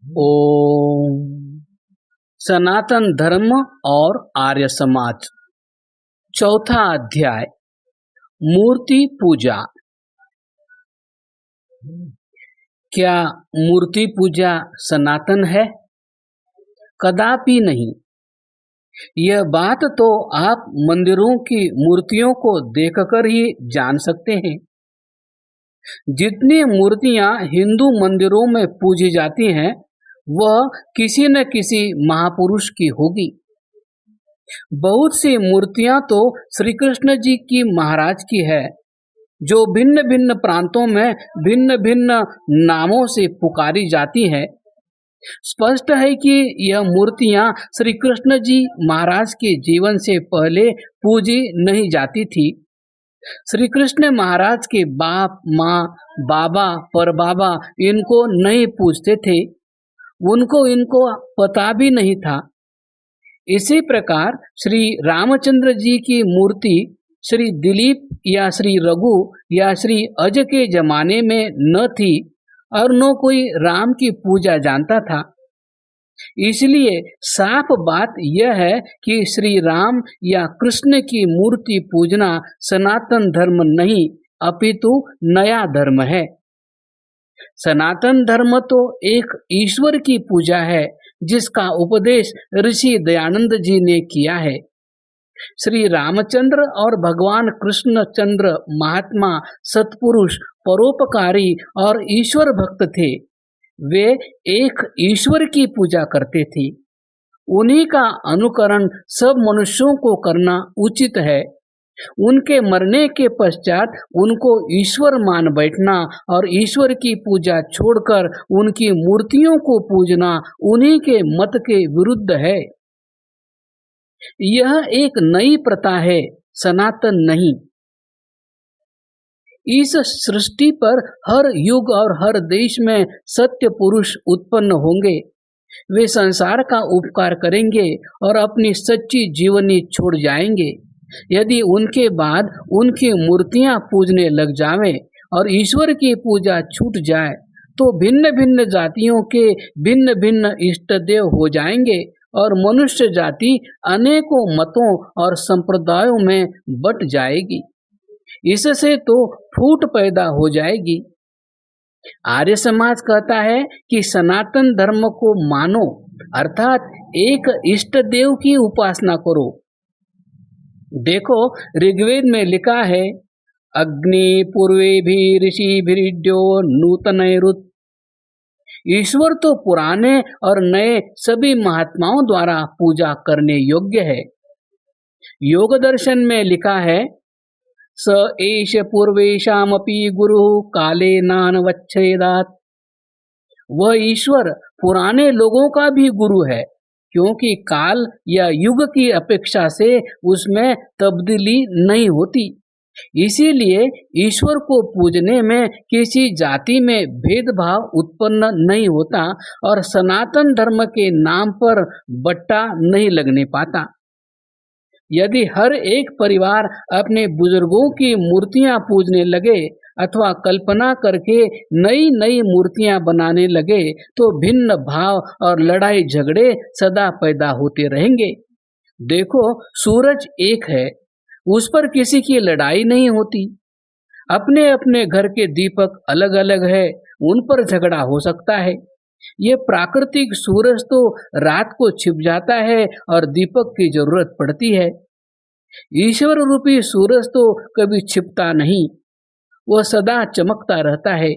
ओम। सनातन धर्म और आर्य समाज। चौथा अध्याय, मूर्ति पूजा। क्या मूर्ति पूजा सनातन है? कदापि नहीं। यह बात तो आप मंदिरों की मूर्तियों को देखकर ही जान सकते हैं। जितनी मूर्तियां हिंदू मंदिरों में पूजी जाती हैं, वह किसी न किसी महापुरुष की होगी। बहुत सी मूर्तियां तो श्री कृष्ण जी की महाराज की है, जो भिन्न भिन्न प्रांतों में भिन्न भिन्न नामों से पुकारी जाती है। स्पष्ट है कि यह मूर्तियां श्री कृष्ण जी महाराज के जीवन से पहले पूजी नहीं जाती थी। श्री कृष्ण महाराज के बाप, माँ, बाबा, परबाबा इनको नहीं पूजते थे। उनको इनको पता भी नहीं था। इसी प्रकार श्री रामचंद्र जी की मूर्ति श्री दिलीप या श्री रघु या श्री अज के जमाने में न थी और न कोई राम की पूजा जानता था। इसलिए साफ बात यह है कि श्री राम या कृष्ण की मूर्ति पूजना सनातन धर्म नहीं, अपितु नया धर्म है। सनातन धर्म तो एक ईश्वर की पूजा है, जिसका उपदेश ऋषि दयानंद जी ने किया है। श्री रामचंद्र और भगवान कृष्ण चंद्र महात्मा, सत्पुरुष, परोपकारी और ईश्वर भक्त थे। वे एक ईश्वर की पूजा करते थे। उन्हीं का अनुकरण सब मनुष्यों को करना उचित है। उनके मरने के पश्चात उनको ईश्वर मान बैठना और ईश्वर की पूजा छोड़कर उनकी मूर्तियों को पूजना उन्हीं के मत के विरुद्ध है। यह एक नई प्रथा है, सनातन नहीं। इस सृष्टि पर हर युग और हर देश में सत्य पुरुष उत्पन्न होंगे। वे संसार का उपकार करेंगे और अपनी सच्ची जीवनी छोड़ जाएंगे। यदि उनके बाद उनकी मूर्तियां पूजने लग जावें और ईश्वर की पूजा छूट जाए, तो भिन्न भिन्न जातियों के भिन्न भिन्न इष्ट देव हो जाएंगे और मनुष्य जाति अनेकों मतों और संप्रदायों में बट जाएगी। इससे तो फूट पैदा हो जाएगी। आर्य समाज कहता है कि सनातन धर्म को मानो, अर्थात एक इष्ट देव की उपासना करो। देखो, ऋग्वेद में लिखा है, अग्नि पूर्वेभिः ऋषिभिरिड्यो नूतनैरुत। ईश्वर तो पुराने और नए सभी महात्माओं द्वारा पूजा करने योग्य है। योग दर्शन में लिखा है, स एष पूर्वेषामपि गुरुः काले नानवच्छेदात्। वह ईश्वर पुराने लोगों का भी गुरु है, क्योंकि काल या युग की अपेक्षा से उसमें तब्दीली नहीं होती। इसीलिए ईश्वर को पूजने में किसी जाति में भेदभाव उत्पन्न नहीं होता और सनातन धर्म के नाम पर बट्टा नहीं लगने पाता। यदि हर एक परिवार अपने बुजुर्गों की मूर्तियां पूजने लगे अथवा कल्पना करके नई नई मूर्तियां बनाने लगे, तो भिन्न भाव और लड़ाई झगड़े सदा पैदा होते रहेंगे। देखो, सूरज एक है, उस पर किसी की लड़ाई नहीं होती। अपने अपने घर के दीपक अलग अलग है, उन पर झगड़ा हो सकता है। ये प्राकृतिक सूरज तो रात को छिप जाता है और दीपक की जरूरत पड़ती है। ईश्वर रूपी सूरज तो कभी छिपता नहीं, वह सदा चमकता रहता है।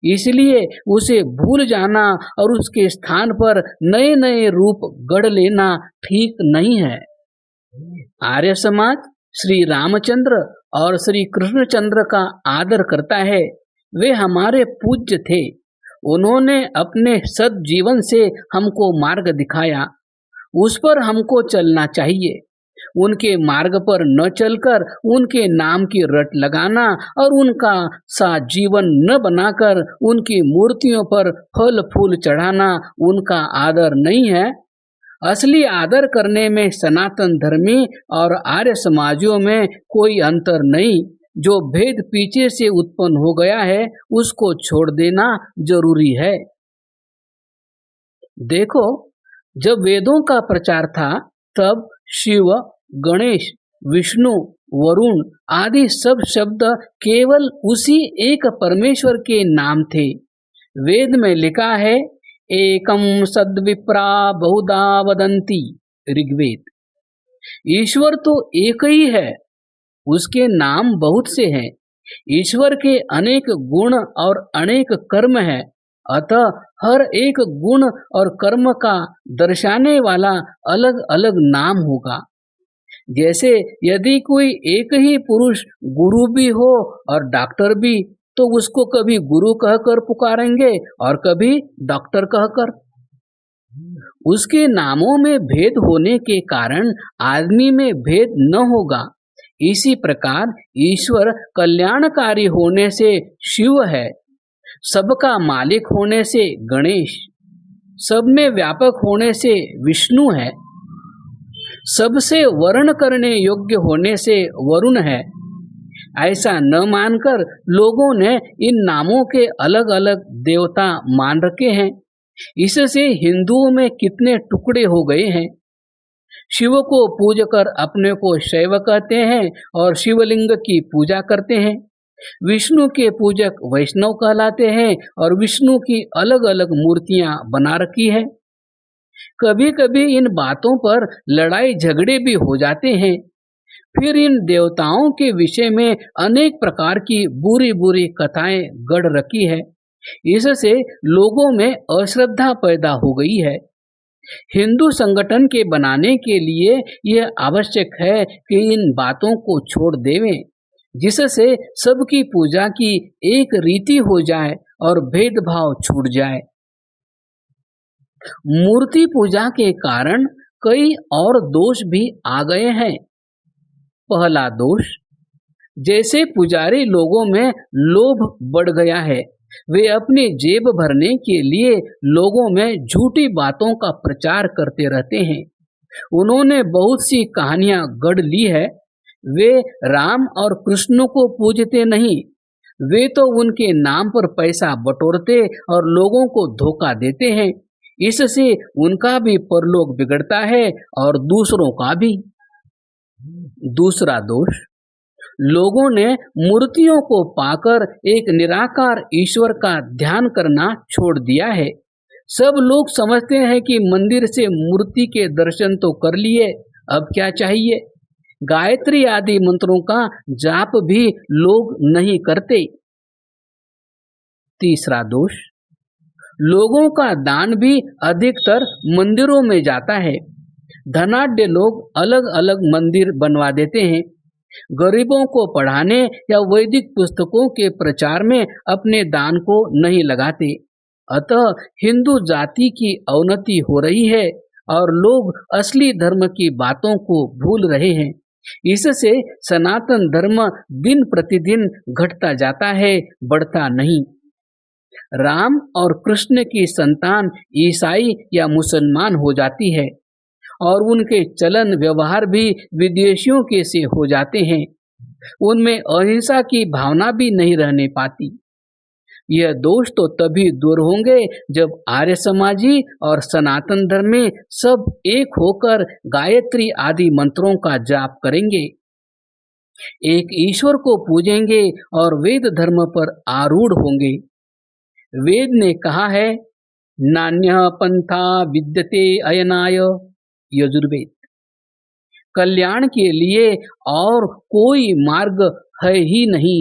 इसलिए उसे भूल जाना और उसके स्थान पर नए नए रूप गढ़ लेना ठीक नहीं है। आर्य समाज श्री रामचंद्र और श्री कृष्णचंद्र का आदर करता है। वे हमारे पूज्य थे। उन्होंने अपने सद जीवन से हमको मार्ग दिखाया, उस पर हमको चलना चाहिए। उनके मार्ग पर न चलकर उनके नाम की रट लगाना और उनका सा जीवन न बनाकर उनकी मूर्तियों पर फल फूल चढ़ाना उनका आदर नहीं है। असली आदर करने में सनातन धर्मी और आर्य समाजियों में कोई अंतर नहीं। जो भेद पीछे से उत्पन्न हो गया है, उसको छोड़ देना जरूरी है। देखो, जब वेदों का प्रचार था तब शिव, गणेश, विष्णु, वरुण आदि सब शब्द केवल उसी एक परमेश्वर के नाम थे। वेद में लिखा है, एकम सद्विप्रा बहुधा वदंती, ऋग्वेद। ईश्वर तो एक ही है, उसके नाम बहुत से हैं। ईश्वर के अनेक गुण और अनेक कर्म हैं, अतः हर एक गुण और कर्म का दर्शाने वाला अलग अलग नाम होगा। जैसे यदि कोई एक ही पुरुष गुरु भी हो और डॉक्टर भी, तो उसको कभी गुरु कहकर पुकारेंगे और कभी डॉक्टर कहकर। उसके नामों में भेद होने के कारण आदमी में भेद न होगा। इसी प्रकार ईश्वर कल्याणकारी होने से शिव है, सबका मालिक होने से गणेश, सब में व्यापक होने से विष्णु है, सबसे वर्ण करने योग्य होने से वरुण है। ऐसा न मानकर लोगों ने इन नामों के अलग अलग देवता मान रखे हैं। इससे हिंदुओं में कितने टुकड़े हो गए हैं। शिव को पूजकर अपने को शैव कहते हैं और शिवलिंग की पूजा करते हैं। विष्णु के पूजक वैष्णव कहलाते हैं और विष्णु की अलग अलग मूर्तियां बना रखी है। कभी कभी इन बातों पर लड़ाई झगड़े भी हो जाते हैं। फिर इन देवताओं के विषय में अनेक प्रकार की बुरी बुरी कथाएं गढ़ रखी है। इससे लोगों में अश्रद्धा पैदा हो गई है। हिंदू संगठन के बनाने के लिए यह आवश्यक है कि इन बातों को छोड़ देवें, जिससे सबकी पूजा की एक रीति हो जाए और भेदभाव छूट जाए। मूर्ति पूजा के कारण कई और दोष भी आ गए हैं। पहला दोष, जैसे पुजारी लोगों में लोभ बढ़ गया है, वे अपनी जेब भरने के लिए लोगों में झूठी बातों का प्रचार करते रहते हैं। उन्होंने बहुत सी कहानियां गढ़ ली है। वे राम और कृष्ण को पूजते नहीं, वे तो उनके नाम पर पैसा बटोरते और लोगों को धोखा देते हैं। इससे उनका भी परलोक बिगड़ता है और दूसरों का भी। दूसरा दोष, लोगों ने मूर्तियों को पाकर एक निराकार ईश्वर का ध्यान करना छोड़ दिया है। सब लोग समझते हैं कि मंदिर से मूर्ति के दर्शन तो कर लिए, अब क्या चाहिए। गायत्री आदि मंत्रों का जाप भी लोग नहीं करते। तीसरा दोष, लोगों का दान भी अधिकतर मंदिरों में जाता है। धनाढ्य लोग अलग अलग मंदिर बनवा देते हैं। गरीबों को पढ़ाने या वैदिक पुस्तकों के प्रचार में अपने दान को नहीं लगाते। अतः हिंदू जाति की अवनति हो रही है और लोग असली धर्म की बातों को भूल रहे हैं। इससे सनातन धर्म दिन प्रतिदिन घटता जाता है, बढ़ता नहीं। राम और कृष्ण की संतान ईसाई या मुसलमान हो जाती है और उनके चलन व्यवहार भी विदेशियों के से हो जाते हैं। उनमें अहिंसा की भावना भी नहीं रहने पाती। यह दोष तो तभी दूर होंगे जब आर्य समाजी और सनातन धर्म में सब एक होकर गायत्री आदि मंत्रों का जाप करेंगे, एक ईश्वर को पूजेंगे और वेद धर्म पर आरूढ़ होंगे। वेद ने कहा है, नान्यः पंथा विद्यते अयनाय, यजुर्वेद। कल्याण के लिए और कोई मार्ग है ही नहीं।